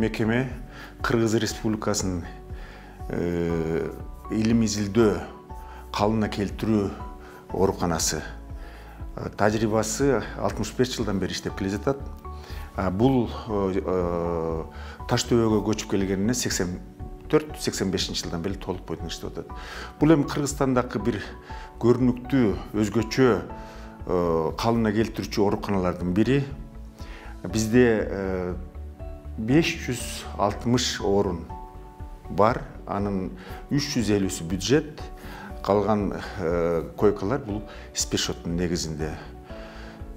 мекеме Кыргыз Республикасынын илим изилдөө, калына келтирүү ооруканасы. Тажрыйбасы 65 жылдан бери иштеп келе жатат. Бул Таш төбөгө көчүп келгенине 84-85 жылдан бери толук бойдон иштеп атат. Бул эми Кыргызстандагы бир көрүнүктүү, өзгөчө калына келтирүүчү ооруканалардын бири. Бизде 560 орун бар, анын 350-сі бюджет, калган койкалар бул спешоттун негизинде.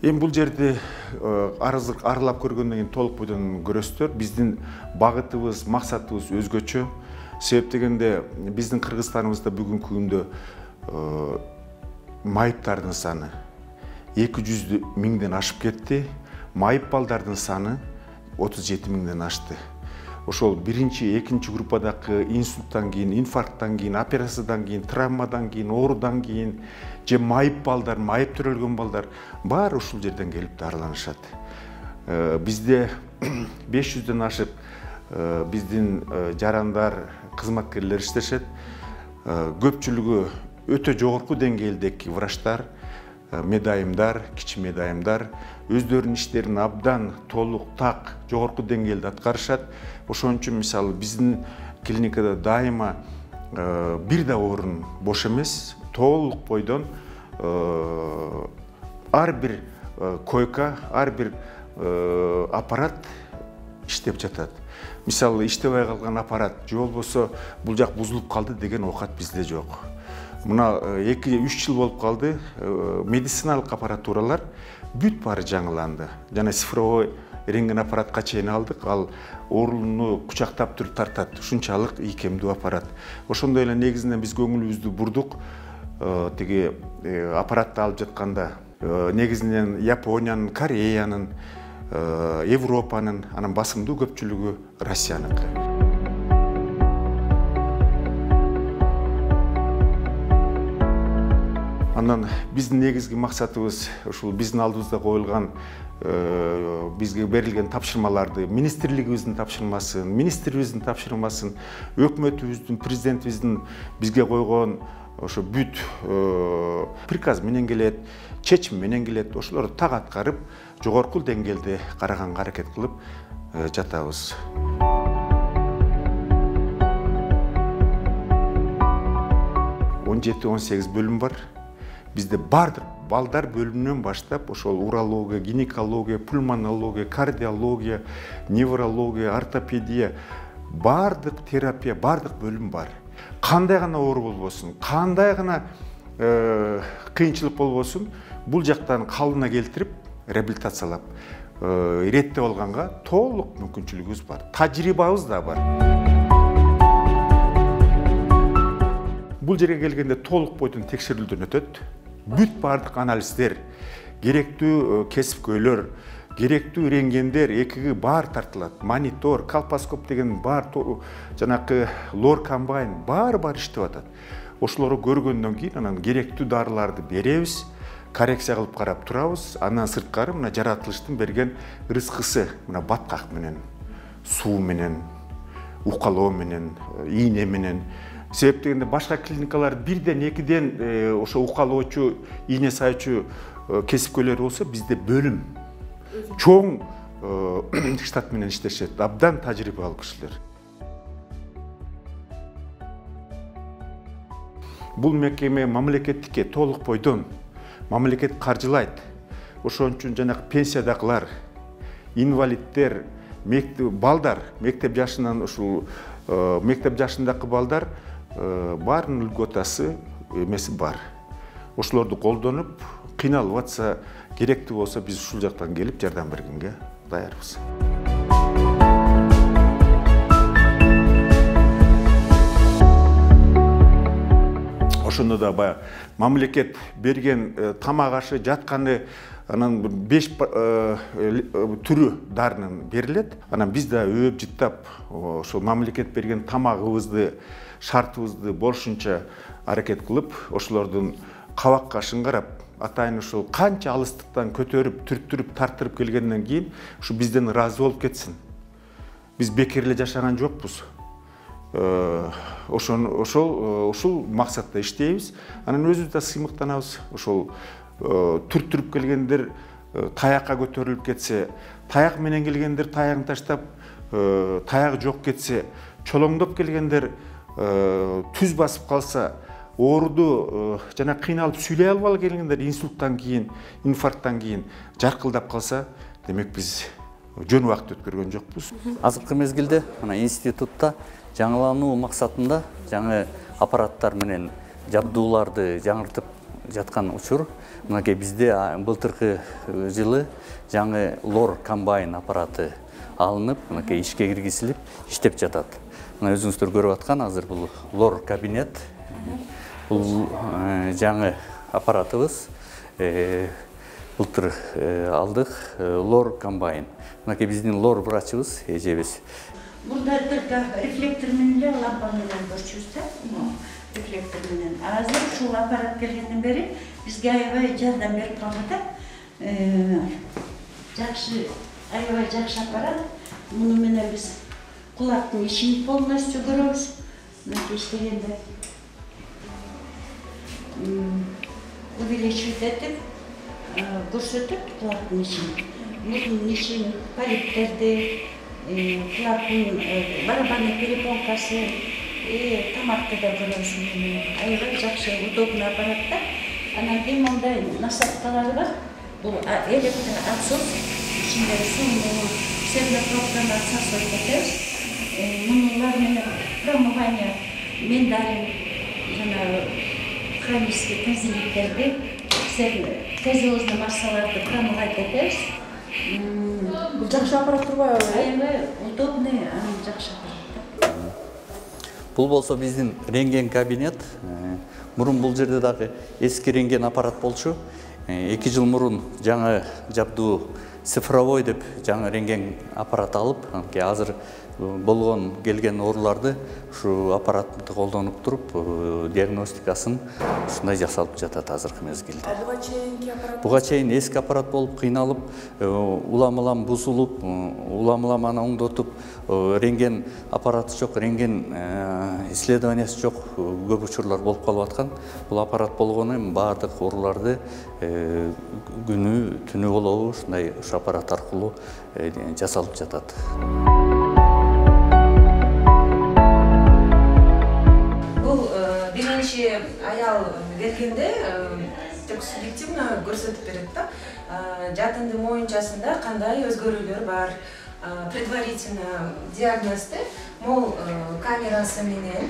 Эми бул жерди аралап көргөндөн кийин толук бойдон көрөсүздөр. Биздин багытыбыз, максатыбыз өзгөчө. Себеп дегенде биздин Кыргызстаныбызда бүгүнкү күндө майыптардын саны 200 миңден ашып кетти. Майып балдардын саны 37 миңден ашты. Ошол биринчи, экинчи группадагы инсульттан кийин, инфаркттан кийин, операциядан кийин, травмадан кийин, оорудан кийин, же майып балдар, майып төрөлгөн балдар баары ушул жерден келип дарыланышат. Бизде 500дөн ашып биздин жарандар, кызматкерлер иштешет. Көпчүлүгү өтө жогорку деңгээлдеги врачтар, медайымдар, кичи медайымдар өздөрүнүн иштерин абдан толук так жогорку деңгээлде аткарышат. Ошон үчүн мисалы биздин клиникада дайыма бир да орун бош эмес, толук бойдон ар бир койка, ар бир аппарат иштеп жатат. Мисалы иштебей калган аппарат же болбосо бул жак бузулуп калды деген оокат бизде жок. Мына 2-3 жыл болуп калды, медициналык аппаратуралар бүт баары жаңыланды. Жана цифровой рентген аппаратка чейин алдык, ал ооруну кучактап туруп тартат. Ушунчалык ийкемдүү аппарат. Ошондой эле негизинен биз көңүлүбүздү бурдук тиги аппаратты алып жатканда негизинен Япониянын, Кореянын, Европанын, анан басымдуу көпчүлүгү Россияныкы. Андан биздин негизги максатыбыз ушул биздин алдыбызда коюлган бизге берилген тапшырмаларды, министрлигибиздин тапшырмасын, министрибиздин тапшырмасын, өкмөтүбүздүн, президентибиздин бизге койгон ошо бүт приказ менен келет, чечим менен келет, ошолорду так аткарып, жогорку деңгээлде караганга аракет кылып жатабыз. Он 17-18 бөлүм бар. Бизде бардык балдар бөлүмүнөн баштап ошол урология, гинекология, пульмонология, кардиология, неврология, ортопедия, бардык терапия, бардык бөлүм бар. Кандай гана оору болбосун, кандай гана кыйынчылык болбосун, бул жактан калына келтирип, реабилитациялап, иреттеп алганга толук мүмкүнчүлүгүбүз бар. Тажрыйбабыз да бар. Бул жерге келгенде толук бойдон текшерүүлдөн өтөт. Бүт бардык анализдер, керектүү кесипкөйлөр, керектүү рентгендер, ЭКГ бар тартылат. Монитор, колпоскоп деген бар, жанакы лор комбайн бар иштеп атат. Ошолорду көргөндөн кийин анан керектүү дарыларды беребиз, коррекция кылып карап турабыз. Андан сырткары мына жаратылыштын берген рызкысы, мына баткак менен, суу менен, укалоо менен, ийне менен. Себеп дегенде башка клиникалар бирден, экиден ошо укалоочу, ийне сайчу кесипкөйлөр болсо, бизде бөлүм. Чоң штат менен иштешет, абдан тажрыйбалуу кишилер. Бул мекеме мамлекеттикке толук бойдон, мамлекет каржылайт. Ошон үчүн жанагы пенсиядагылар, инвалиддер, балдар, мектеп жашынан ушул мектеп жашындагы балдар баарынын льготасы эмеси бар. Ошолорду колдонуп, кыйналып атса, керектүү болсо биз ушул жактан келип жардам бергенге даярбыз. Ошондо да баягы мамлекет берген тамак ашы, жатканы, анан 5 түрү дарынын берилет. Анан биз да өөп жыттап, ошол мамлекет берген тамагыбызды, шартыбызды болушунча аракет кылып, ошолордун кабак кашын карап, атайын ушул канча алыстыктан көтөрүп, түрттүрүп, тартырып келгенден кийин ушу бизден ыраазы болуп кетсин. Биз бекер эле жашаган жокпуз. Ошол максатта иштейбиз. Анан өзүбүз да сыймыктанабыз. Ошол түртүрүп келгендер таякка көтөрүлүп кетсе, таяк менен келгендер таягын таштап, таягы жок кетсе, чолоңдоп келгендер түз басып калса, ооруду жана кыйналып сүйлөй албай келгендер инсульттан кийин, инфаркттан кийин жаркылдап калса, демек биз жөн убакыт өткөргөн жокпуз. Азыркы мезгилде мына институтта жаңылануу максатында жаңы аппараттар менен жабдууларды жаңыртып жаткан учур. Мынакей бизде былтыркы жылы жаңы лор комбайн аппараты алынып, мынакей ишке киргизилип иштеп жатат. Мына өзүңүздөр көрүп аткан азыр бул лор кабинет. Бул жаңы аппаратыбыз. Былтыр алдык лор комбайн. Мынакей биздин лор врачыбыз, эжебиз. Burada только рефлектор менен лампа менен көрчүбүз да. Рефлектор менен. Азыр ушул аппарат келгенден бери бизге аябай жардам берип калды. Жакшы, аябай жакшы аппарат. Муну менен биз кулактын ишин полностью көрөбүз. Мынакей иштегенде увеличивать этип, көрсөтүп кулактын ишин. Мурдун ишин, полиптерди, кулактын барабанный перепонкасы, тамакты да көрөбүз. Аябай жакшы, удобный аппарат да. Анан кийин мындай насадкалары бар. Бул электроотсос, ичинде суу сервопроводдон отсасывать этебиз. Мунулар менен промывание миндалин жана химический тезиликтерди, тезиозный массаларды промывать этебиз. Бул жакшы аппарат турбайбы? Аябай удобный, жакшы аппарат. Бул болсо биздин рентген кабинет. Мурун бул жерде дагы эски рентген аппарат болчу. 2 жыл мурун жаңы жабдуу цифровой деп жаңы рентген аппарат алып, азыр болгон келген ооруларды ушу аппаратты колдонуп туруп, диагностикасын ушундай жасалып жатат азыркы мезгилде. Буга чейин эски аппарат болуп кыйналып, улам-улам бузулуп, улам-улам аны оңдотуп, рентген аппараты жок, рентген исследованиясы жок көп учурлар болуп калып аткан. Бул аппарат болгону эми баардык ооруларды күнү түнү болобу ушундай ушу аппарат аркылуу жасалып жатат. Аял келгенде тек субъективно көрсөтүп берет да. Жатындын моюнчасында кандай өзгөрүүлөр бар, предварительно диагнозду мол камерасы менен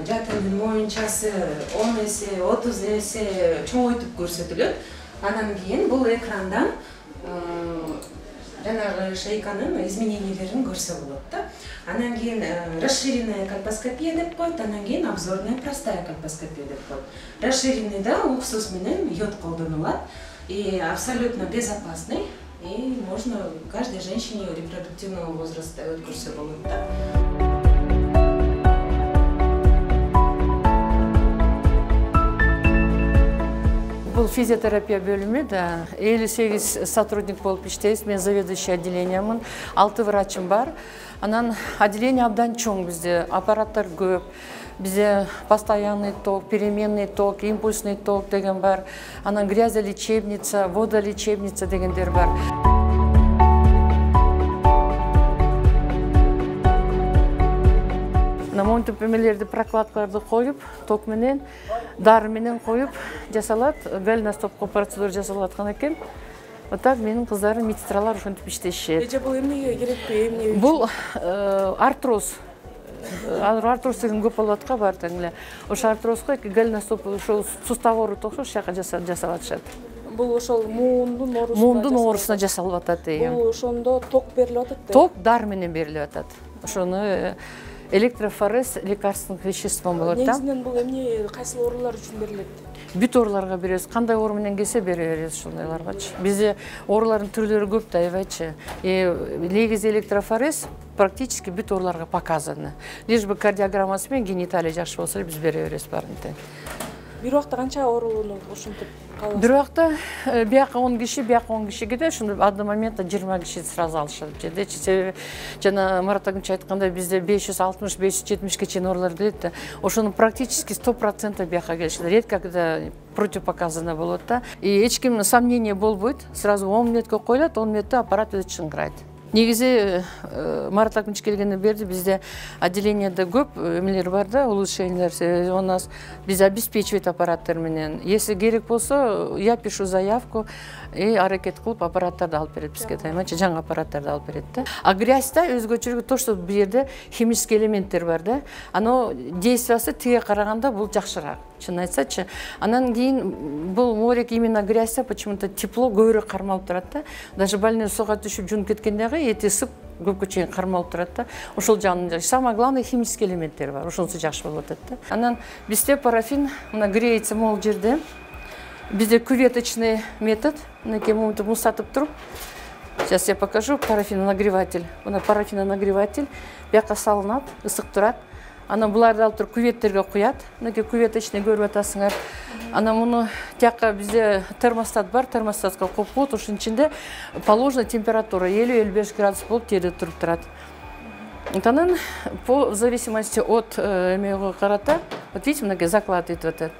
жатындын моюнчасы 10 эсе, 30 эсе чоңойтуп көрсөтүлөт. Анан кийин бул экрандан жанагы шейканын изменениялерин көрсө болот да. Анан кийин расширенная колпоскопия деп коет, анан кийин обзорная простая колпоскопия деп коет. Расширенныйда уксус менен йод колдонулат и абсолютно безопасный, и можно каждой женщине репродуктивного возраста өткөрсө болот да. Бул физиотерапия бөлүмү да 58 сотрудник болуп иштейбиз. Мен заведующий отделениямын, 6 врачым бар. Анан отделение абдан чоң, бизде аппараттар көп. Бизде постоянный ток, переменный ток, импульсный ток деген бар. Анан грязолечебница, водолечебница дегендер бар. На монтип эмелерди, прокладкаларды коюп, ток менен, дары менен коюп жасалат. Гальностопко процедура жасалып аткан экен. Вот так менин кыздарым, медсестралар ошентип иштешет. Эже бул эмнеге керекпи, эмне үчүн? Бул артроз. Артроз деген көп болуп аткан бар теңле. Ошо артрозго гальностоп ошо сустав ооруп окшош жака жасап атышат. Бул ошол муундун оорусуна. Муундун оорусуна жасалып атат. Бул ошондо ток берилип атат да. Ток дар менен берилип атат. Ошону электрофорез лекарственных веществом болот да. Негизинен бул эмне, кайсы оорулар үчүн берилет? Бүт ооруларга беребиз. Кандай оору менен келсе бере беребиз ошондойларгачы. Бизде оорулардын түрлөрү көп да, аябайчы. Негизи электрофорез практически бүт ооруларга показаны. Лишь бы кардиограммасы менен гениталия жакшы болсо биз бере беребиз баарын тең. бир убакта канча оорулууну ушинтип каласыз? Бир убакта бияка 10 киши, бияка 10 киши кетет, ошондо одно моментте 20 киши сразу алышат жердечи. Себеби жана Марат агымчы айткандай бизде 560-570 чейин оорулар келет да. Ошону практически 100% бияка келишет. Редко когда противопоказано болот да. И эч ким сомнение болбойт. Сразу 10 мүнөткө коюлат, 10 мүнөттө аппарат өзү чыңгырайт. Негизи Марат агымчы келгенден бери бизде отделениеде көп эмелер бар да, улучшениялар. У нас биз обеспечивать аппараттар менен. Если керек болсо, я пишу заявку и аракет кылып аппараттарды алып берет бизге, таймачы жаңы аппараттарды алып берет да. А грязьта өзгөчөлүгү то, что бу жерде химический элементтер бар да. Ано действиясы тиге караганда бул жакшыраак. Чын айтсачы, анан кийин бул морек именно грязьта почему-то тепло көбүрөөк кармалып турат да. Даже больной сууга түшүп жуунуп кеткендеги эти ысып көпкө чейин кармалып турат да. Ошол жагынан самое главное химический элементтер бар. Ошонусу жакшы болуп атат да. Анан бизде парафин мына греется могул жерде. Бизде кюветочный метод, мынакей мынтип мусатып туруп. Сейчас я покажу парафинонагреватель. Мына парафинонагреватель бияка салынат, ысык турат. Анан буларды алып туруп кюветтерге куят. Мынакей кюветочный көрүп атасыңар. Анан муну тияка бизде термостат бар, термостатка коюп коет. Ошонун ичинде положенная температура 50-55 градус болуп терде туруп турат. Анан по зависимости от эмеге карата, вот видите, мынакей заклад этип атат.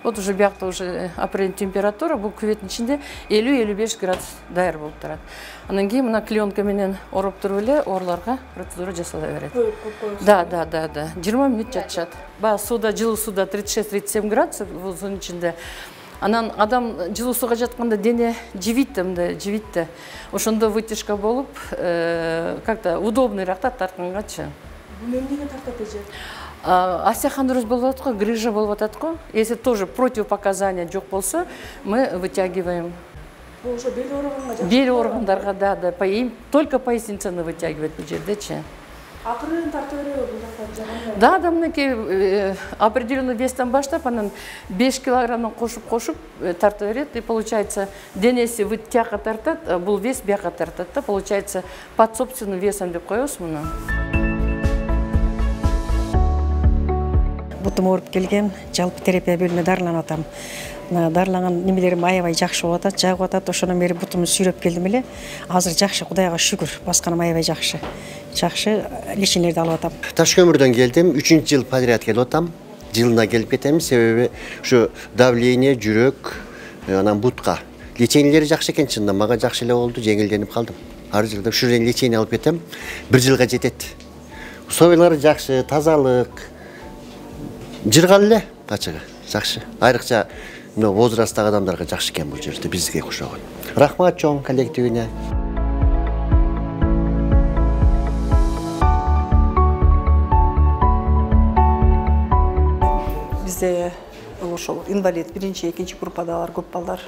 Вот уже биякта уже определенная температура, бул кюветтин ичинде 50-55 градус даяр болуп турат. Анан кийин мына клеенка менен ороп туруп эле ооруларга процедура жасала берет. Да. 20 мүнөт жатышат. Баягы сууда, жылуу сууда 36-37 градус бузун ичинде. Анан адам жылуу сууга жатканда дене жибийт да, мындай жибийт да. Ошондо вытяжка болуп, как-то удобныйраак да тарткангачы. Бул эмнеге тартат эже? Остеохондроз болуп атат го, грыжа болуп атат го. Если тоже противопоказания жок болсо, мы вытягиваем. Бул ошо бел ооруганга жакшы. Бел ооругандарга да, только поясницаны вытягивать бул жердечи. Акырын тартып береби бул жакта? Да, мынакей определенный вестен баштап, анан 5 килограммдан кошуп тартып берет, и получается денеси тияка тартат, бул вес бияка тартат да, получается под собственным весом деп коебуз муну. Бутум ооруп келгем, жалпы терапия бөлүмүнө дарыланып атам. Дарылаган немелерим аябай жакшы болуп атат, жагып атат. Ошондон бери бутумду сүйрөп келдим эле. Азыр жакшы, Кудайга шүгүр. Басканым аябай жакшы. Жакшы лечениелерди алып атам. Ташкөмүрдөн келдим, 3-жыл подряд келип атам. Жылына келип кетем, себеби ушу давление, жүрөк, анан бутка. Лечениелери жакшы экен, чынында мага жакшы эле болду, жеңилденип калдым. Ар жылда ушу жерден лечение алып кетем, 1 жылга жетет. Условиялары жакшы, тазалык, жыргал эле ачыгы, жакшы. Айрыкча мына возрасттагы адамдарга жакшы экен бул жерде бизге окшогон. Рахмат чоң коллективине. Бизде ошол инвалид 1-2 группадагылар көп балдар,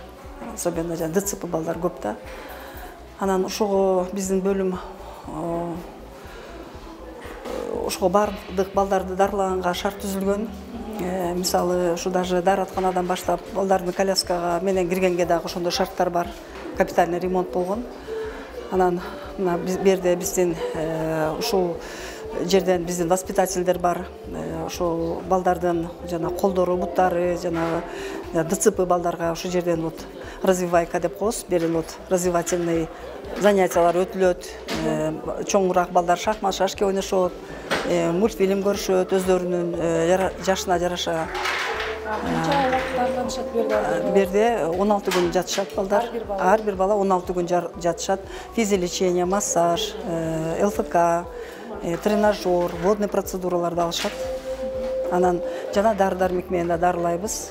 особенно ДЦП балдар көп да. Анан ошого биздин бөлүм ошого бардык балдарды дарылаганга шарт түзүлгөн. Мисалы, ушу даже дааратканадан баштап балдардын коляскага менен киргенге дагы ошондой шарттар бар. Капитальный ремонт болгон. Анан мына берде биздин ушул жерден биздин воспитательдер бар. Ошол балдардын жана колдору, буттары, жана ДЦП балдарга ошол жерден вот развивайка деп коебуз, берен вот развивательный занятиялар өтүлөт. Чоңураак балдар шашки ойношот, мультфильм көрүшөт, өздөрүнүн жашына жараша. Канча убакыт дарыланышат берде? 16 күн жатышат балдар. Ар бир бала 16 күн жатышат. Физиолечение, массаж, ЛФК, тренажер, водный процедураларды алышат. Анан жана дары-дармек менен дарылайбыз.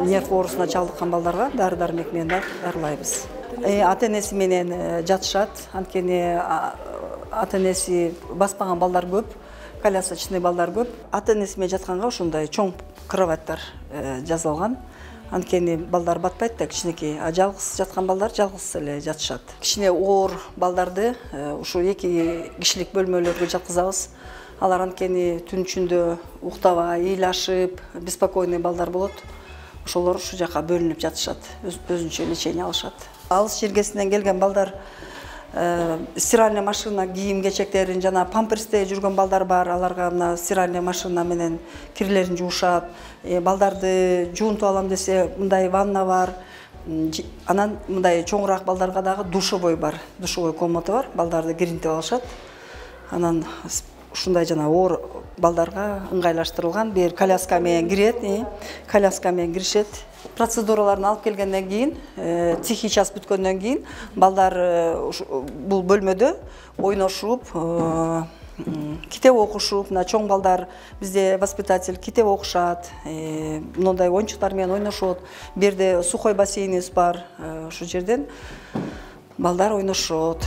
Нерв оорусуна чалдыккан балдарга дары-дармек менен дарылайбыз. Ата-энеси менен жатышат. Анткени ата-энеси баспаган балдар көп, колясочный балдар көп. Ата-энеси менен жатканга ошондой чоң кроваттар жасалган. Анткени балдар батпайт да кичинекей, а жалгыз жаткан балдар жалгыз эле жатышат. Кичине оор балдарды ушу 2 кишилик бөлмөлөргө жаткызабыз. Алар анткени түн ичинде уктабай, ыйлашып, беспокойный балдар болот. Ошолор ушу жака бөлүнүп жатышат, өзүнчө лечение алышат. Алыс жергесинен келген балдар стиральный машина кийим кечектерин жана памперсте жүргөн балдар бар, аларга мына стиральный машина менен кирлерин жуушат. Балдарды жуунтуп алам десе мындай ванна бар. Анан мындай чоңураак балдарга дагы душевой бар, душевой комната бар, балдарды киринтип алышат. Анан ушундай жана оор балдарга ыңгайлаштырылган бир коляска менен кирет, коляска менен киришет. Процедураларын алып келгенден кийин, тихий час бүткөндөн кийин балдар бул бөлмөдө ойношуп, китеп окушуп, мына чоң балдар бизде воспитатель китеп окушат, мындай оюнчуктар менен ойношот. Бу жерде сухой бассейнибиз бар, ошол жерден балдар ойношот.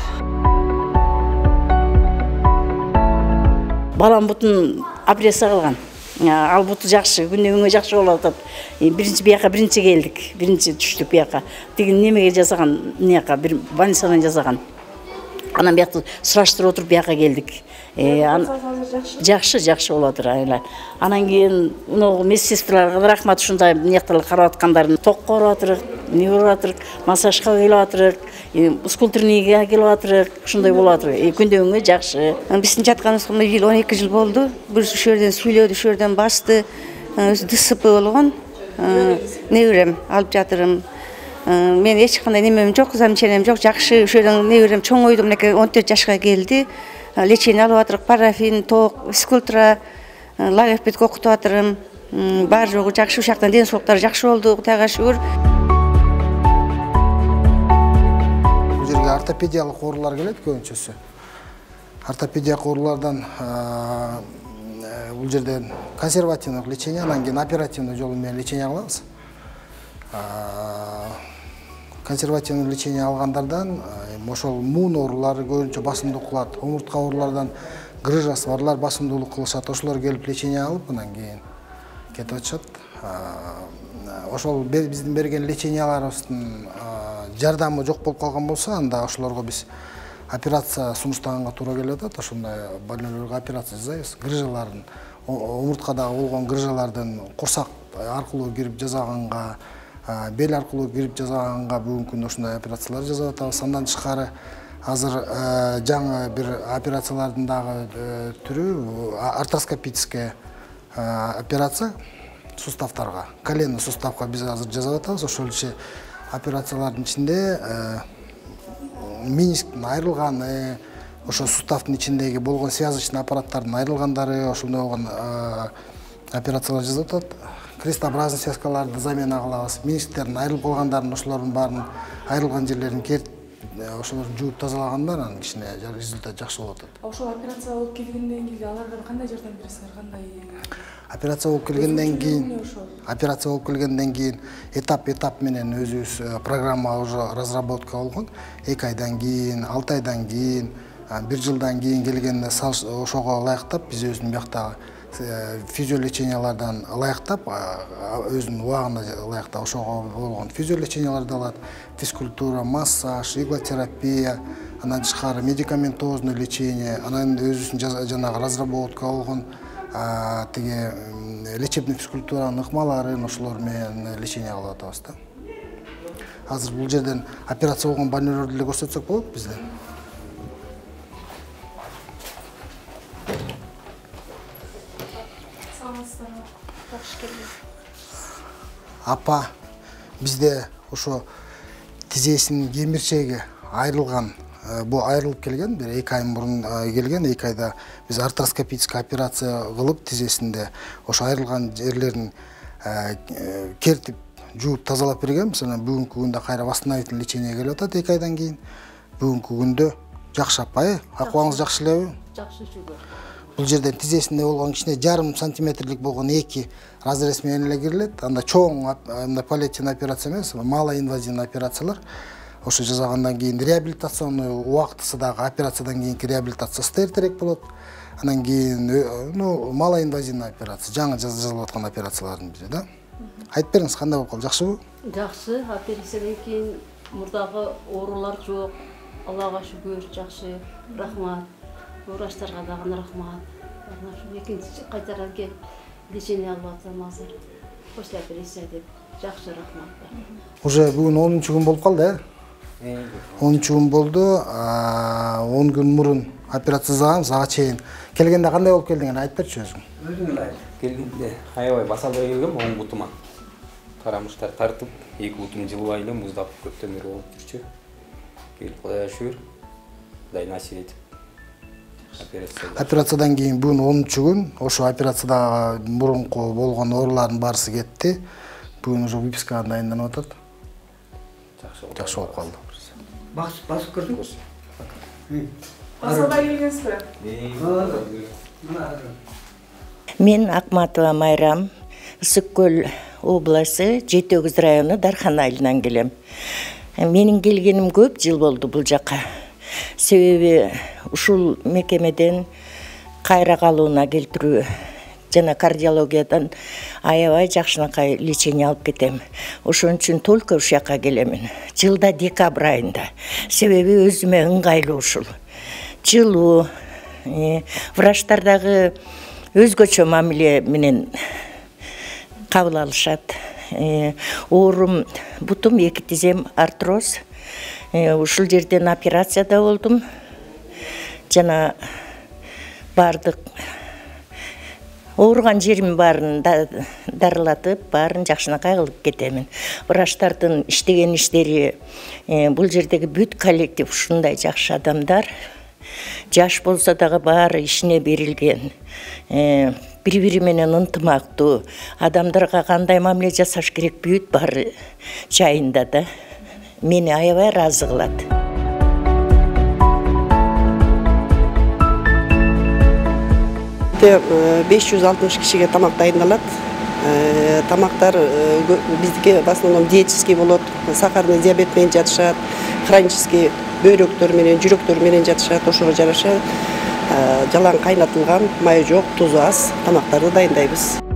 Балам бутун операция кылган. Ал буту жакшы, күнүгө жакшы болуп атат. Биринчи бияка биринчи келдик, биринчи түштүк бияка. Деген немеге жасаган, мынаяка бир больницадан жасаган. Анан биякты сураштырып отуруп бияка келдик. Жакшы болуп атыр айла. Анан кийин медсестраларга рахмат, ушундай мынаяктарды карап аткандарын ток коруп атырык, эмне болуп атырык, массажга келип атырык, скульптурныйга келип атырык, ушундай болуп атыр. Күндөгүнгө жакшы. Биздин жатканыбызга 12 жыл болду. Бир ушул жерден сүйлөдү, ушул жерден басты. Өзү ДСП болгон. Неберем алып жатырым. Мен эч кандай немем жок, замечанием жок. Жакшы, ушул жерден неберем чоңойду, мынакей 14 жашка келди. Лечение алып атырык, парафин, ток, физкультура, логопед окутуп атырым. Бар жогу жакшы, ушул жактан ден соолуктары жакшы болду, Кудайга шүгүр. Бул жерге ортопедиялык оорулар келет көбүнчөсү. Ортопедиялык оорулардан бул жерден консервативдик лечение, анан кийин оперативный жолу менен лечение кылабыз. Консервативный лечение алгандардан ошол муун оорулары көбүнчө басымдуулук кылат. Омуртка оорулардан грыжасы барлар басымдуулук кылышат. Ошолор келип лечение алып, анан кийин кетип атышат. Ошол биздин берген леченияларыбыздын жардамы жок болуп калган болсо, анда ошолорго биз операция сунуштаганга туура келип атат. Ошондой больнойлорго операция жасайбыз. Грыжалардын, омурткадагы болгон грыжалардын курсак аркылуу кирип жасаганга, бел аркылуу кирип жасаганга бүгүнкү күндө ушундай операциялар жасап атабыз. Андан тышкары азыр жаңы бир операциялардын дагы түрү артроскопическая операция суставтарга, коленный суставга биз азыр жасап атабыз. Ошол операциялардын ичинде менисктин айрылганы, ошо суставдын ичиндеги болгон связочный аппараттардын айрылгандары, ошондой болгон операциялар жасап атат. Крестообразный связкаларды замена кылабыз. Менисктердин айрылып калгандарын, ошолордун баарын айрылган жерлерин кертип, ошолорду жууп тазалагандар, анын кичине результат жакшы болуп атат. Ошол операция болуп келгенден кийин аларга кандай жардам бересиңер, кандай? Операция болуп келгенден кийин этап менен өзүбүз программа уже разработка болгон. 2 айдан кийин, 6 айдан кийин, 1 жылдан кийин келгенде ошого ылайыктап биз өзүнүн бияктагы физиолечениялардан ылайыктап, өзүнүн убагына ылайыктап ошого болгон физиолеченияларды алат. Физкультура, массаж, иглотерапия, андан тышкары медикаментозный лечение, анан өзүнүн жанагы разработка болгон тиги лечебный физкультуранын ыкмаларын ошолор менен лечение кылып атабыз да. Азыр бул жерден операция болгон больнойлорду эле көрсөтсөк болот бизде. Апа бизде ошо тизесинин кемирчеги айрылган, бу айрылып келген, бир 2 ай мурун келген, 2 айда биз артроскопическая операция кылып тизесинде ошо айрылган жерлерин кертип жууп тазалап бергенбиз. Анан бүгүнкү күндө кайра восстановительный лечение келип атат 2 айдан кийин. Бүгүнкү күндө жакшы апа, акыбаңыз жакшы элеби? Жакшы шүгүр. Бул жерден тизесинде болгон кичине жарым сантиметрлик болгон 2 разрез менен эле кирилет. Анда чоң паллиативный операция эмес, малоинвазивный операциялар. Ошо жасагандан кийин реабилитационный убактысы дагы операциядан кийинки реабилитациясы эртерээк болот. Анан кийин малоинвазивный операция, жаңы жасалып аткан операциялардын бири да. Айтып бериңиз, кандай болуп калды, жакшыбы? Жакшы, операциядан кийин мурдагы оорулар жок. Аллага шүгүр, жакшы. Рахмат. Врачтарга дагы рахмат. Экинчи кайтадан келип лечение алып атам азыр. После операция деп жакшы рахмат. Уже бүгүн 10-күн болуп калды, 13 күн болду. 10 күн мурун операция жасагам. Ага чейин келгенде кандай болуп келдиңин айтып берчи өзүң. Өзүң эле келгенде аябай басалбай келгем, оң бутума тарамыштар тартып, эки бутум жылыбай эле муздап көптөн бери болуп жүрчү. Келип Кудайга шүгүр, Кудай насип этип операциядан кийин бүгүн 13 күн, ошо операцияда мурунку болгон оорулардын баарысы кетти. Бүгүн уже выпискага дайынданып атат. Жакшы болуп калды. Басып көрдүң? Басалбай келгенсизби? Мен Акматова Майрам, Ысык-Көл областы, Жетөгүз району Дархан айылынан келем. Менин келгеним көп жыл болду бул жакка. Себеби ушул мекемеден кайра калууна келтирүү жана кардиологиядан аябай жакшынакай лечение алып кетем. Ошон үчүн только ушу жакка келемин. Жылда декабрь айында. Себеби өзүмө ыңгайлуу ушул. Жылуу, врачтардагы өзгөчө мамиле менен кабыл алышат. Оорум бутум, эки тизем артроз. Ушул жерден операцияда болдум. Жана бардык ооруган жерим баарын дарылатып, баарын жакшынакай кылып кетемин. Врачтардын иштеген иштери, бул жердеги бүт коллектив ушундай жакшы адамдар. Жаш болсо дагы баары ишине берилген. Бири-бири менен ынтымактуу. Адамдарга кандай мамиле жасаш керек бүт баары жайында да. Мени аябай ыраазы кылат. 560 кишиге тамак дайындалат. Тамактар биздики в основном диетический болот. Сахарный диабет менен жатышат, хронический бөйрөктөр менен, жүрөктөр менен жатышат. Ошого жараша жалаң кайнатылган, май жок, тузу аз тамактарды дайындайбыз.